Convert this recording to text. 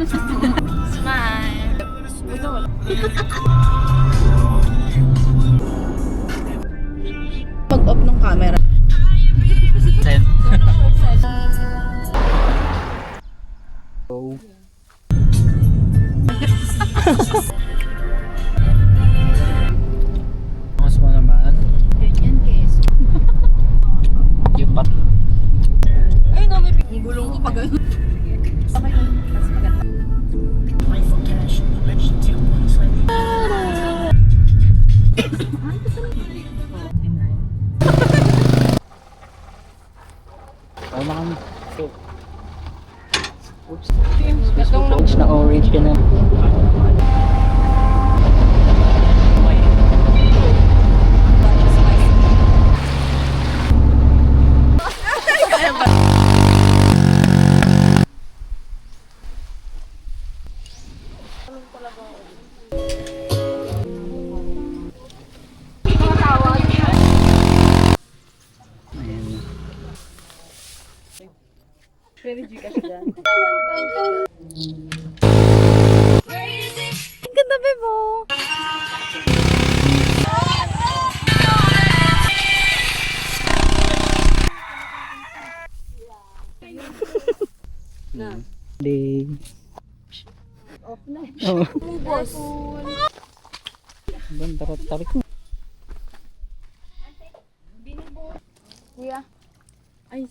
Smile. Pag-off ng camera. Send. Oh. Mas mo naman. Yan, guys. Yung pat. Ay, no, may gulong ko pag ano. Okay lang. Mas maganda. Oh, na kami. So, oops. Orange na orange ka na. Ayan. Pwede Gcash dyan. Ang ganda, Bebo! Day. Off na. Oh. Boss. Banda ka tarik mo. Kuya. Ay.